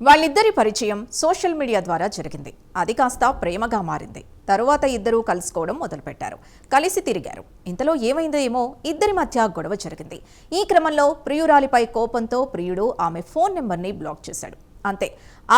వాళ్ళిద్దరి పరిచయం social media ద్వారా జరిగింది. అది కాస్త ప్రేమగా మారింది. తరువాత ఇద్దరూ కలుసుకోవడం మొదలుపెట్టారు. కలిసి తిరిగారు. ఇంతలో ఏమైందో ఏమో ఇద్దరి మధ్య గొడవ జరిగింది. ఈ క్రమంలో ప్రియురాలిపై కోపంతో ప్రియుడు ఆమె ఫోన్ నెంబర్ని బ్లాక్ చేశాడు. అంతే,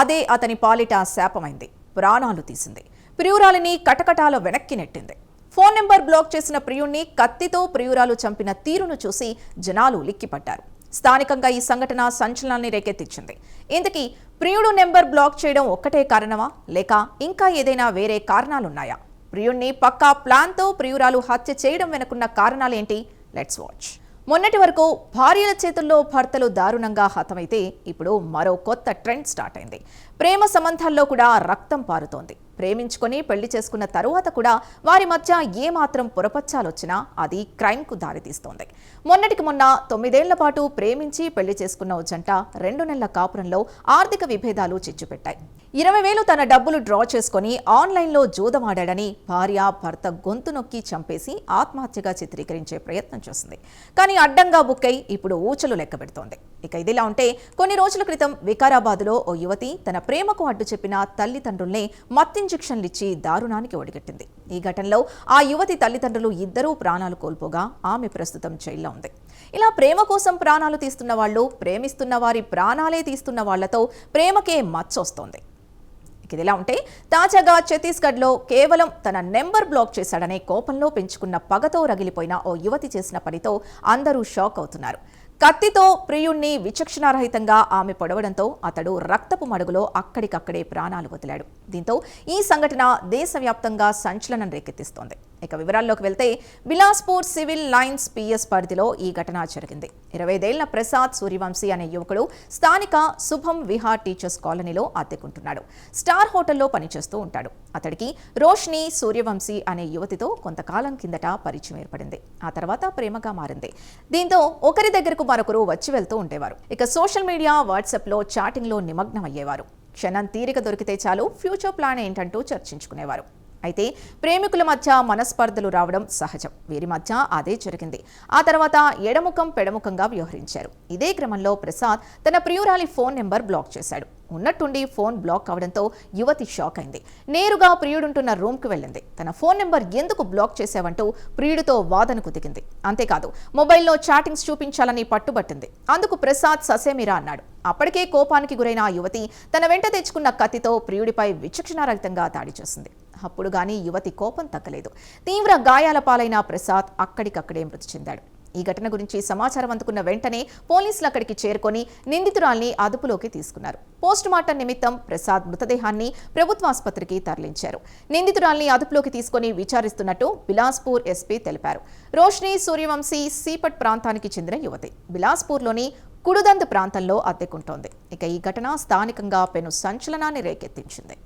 అదే అతని పాలిట శాపమైంది. ప్రాణాలు తీసింది. ప్రియురాలిని కటకటాల వెనక్కి నెట్టింది. ఫోన్ నెంబర్ బ్లాక్ చేసిన ప్రియుణ్ణి కత్తితో ప్రియురాలు చంపిన తీరును చూసి జనాలు ఉలిక్కిపడ్డారు. స్థానికంగా ఈ సంఘటన సంచలనాన్ని రేకెత్తించింది. ఇంతకీ ప్రియుడు నెంబర్ బ్లాక్ చేయడం ఒక్కటే కారణమా, లేక ఇంకా ఏదైనా వేరే కారణాలున్నాయా? ప్రియుణ్ణి పక్కా ప్లాన్తో ప్రియురాలు హత్య చేయడం వెనుకున్న కారణాలేంటి? Let's watch. మొన్నటి వరకు భార్యల చేతుల్లో భర్తలు దారుణంగా హతమైతే ఇప్పుడు మరో కొత్త ట్రెండ్ స్టార్ట్ అయింది. ప్రేమ సంబంధాల్లో కూడా రక్తం పారుతోంది. ప్రేమించుకొని పెళ్లి చేసుకున్న తరువాత కూడా వారి మధ్య ఏమాత్రం పొరపచ్చాలొచ్చినా అది క్రైమ్కు దారితీస్తోంది. మొన్నటికి మొన్న 9 ఏళ్ల పాటు ప్రేమించి పెళ్లి చేసుకున్న ఓ జంట 2 నెలల కాపురంలో ఆర్థిక విభేదాలు చిచ్చుపెట్టాయి. 20,000 తన డబ్బులు డ్రా చేసుకుని ఆన్లైన్లో జూదమాడాడని భార్య భర్త గొంతు నొక్కి చంపేసి ఆత్మహత్యగా చిత్రీకరించే ప్రయత్నం చేసింది. కానీ అడ్డంగా బుక్కై ఇప్పుడు ఊచలు లెక్కబెడుతోంది. ఇక ఇదిలా ఉంటే కొన్ని రోజుల క్రితం వికారాబాద్లో ఓ యువతి తన ప్రేమకు అడ్డు చెప్పిన తల్లిదండ్రుల్నే మత్తింజెక్షన్లిచ్చి దారుణానికి ఒడిగట్టింది. ఈ ఘటనలో ఆ యువతి తల్లిదండ్రులు ఇద్దరూ ప్రాణాలు కోల్పోగా ఆమె ప్రస్తుతం జైల్లో ఉంది. ఇలా ప్రేమ కోసం ప్రాణాలు తీస్తున్న వాళ్ళు, ప్రేమిస్తున్న వారి ప్రాణాలే తీస్తున్న వాళ్లతో ప్రేమకే మచ్చొస్తోంది. ఇదిలా ఉంటే తాజాగా ఛత్తీస్గఢ్లో కేవలం తన నెంబర్ బ్లాక్ చేశాడనే కోపంలో పెంచుకున్న పగతో రగిలిపోయిన ఓ యువతి చేసిన పనితో అందరూ షాక్ అవుతున్నారు. కత్తితో ప్రియుణ్ణి విచక్షణారహితంగా ఆమె పొడవడంతో అతడు రక్తపు మడుగులో అక్కడికక్కడే ప్రాణాలు వదిలాడు. దీంతో ఈ సంఘటన దేశవ్యాప్తంగా సంచలనం రేకెత్తిస్తోంది. ఇక వివరాల్లోకి వెళ్తే బిలాస్పూర్ సివిల్ లైన్స్ పిఎస్ పరిధిలో ఈ ఘటన జరిగింది. 25 ఏళ్ల ప్రసాద్ సూర్యవంశీ అనే యువకుడు స్థానిక శుభం విహార్ టీచర్స్ కాలనీలో అద్దెకుంటున్నాడు. స్టార్ హోటల్లో పనిచేస్తూ ఉంటాడు. అతడికి రోష్ని సూర్యవంశీ అనే యువతితో కొంతకాలం కిందట పరిచయం ఏర్పడింది. ఆ తర్వాత ప్రేమగా మారింది. దీంతో ఒకరి దగ్గరకు మరొకరు వచ్చి వెళ్తూ ఉండేవారు. ఇక సోషల్ మీడియా, వాట్సాప్లో చాటింగ్లో నిమగ్నం అయ్యేవారు. క్షణం తీరిక దొరికితే చాలు ఫ్యూచర్ ప్లాన్ ఏంటంటూ చర్చించుకునేవారు. అయితే ప్రేమికుల మధ్య మనస్పర్ధలు రావడం సహజం. వీరి మధ్య అదే జరిగింది. ఆ తర్వాత ఎడముఖం పెడముఖంగా వ్యవహరించారు. ఇదే క్రమంలో ప్రసాద్ తన ప్రియురాలి ఫోన్ నెంబర్ బ్లాక్ చేశాడు. ఉన్నట్టుండి ఫోన్ బ్లాక్ అవడంతో యువతి షాక్ అయింది. నేరుగా ప్రియుడుంటున్న రూమ్కి వెళ్ళింది. తన ఫోన్ నెంబర్ ఎందుకు బ్లాక్ చేశావంటూ ప్రియుడితో వాదనకు దిగింది. అంతేకాదు, మొబైల్లో చాటింగ్స్ చూపించాలని పట్టుబట్టింది. అందుకు ప్రసాద్ ససేమిరా అన్నాడు. అప్పటికే కోపానికి గురైన ఆ యువతి తన వెంట తెచ్చుకున్న కత్తితో ప్రియుడిపై విచక్షణారహితంగా దాడి చేసింది. అప్పుడు గానీ యువతి కోపం తగ్గలేదు. తీవ్ర గాయాల పాలైన ప్రసాద్ అక్కడికక్కడే మృతి చెందాడు. ఈ ఘటన గురించి సమాచారం అందుకున్న వెంటనే పోలీసులు అక్కడికి చేరుకొని నిందితురాల్ని అదుపులోకి తీసుకున్నారు. పోస్టుమార్టం నిమిత్తం ప్రసాద్ మృతదేహాన్ని ప్రభుత్వాసుపత్రికి తరలించారు. నిందితురాల్ని అదుపులోకి తీసుకుని విచారిస్తున్నట్టు బిలాస్పూర్ ఎస్పీ తెలిపారు. రోష్ని సూర్యవంశీ సీపట్ ప్రాంతానికి చెందిన యువతి. బిలాస్పూర్లోని కుడుదంద్ ప్రాంతంలో అద్దెకుంటోంది. ఇక ఈ ఘటన స్థానికంగా పెను సంచలనాన్ని రేకెత్తించింది.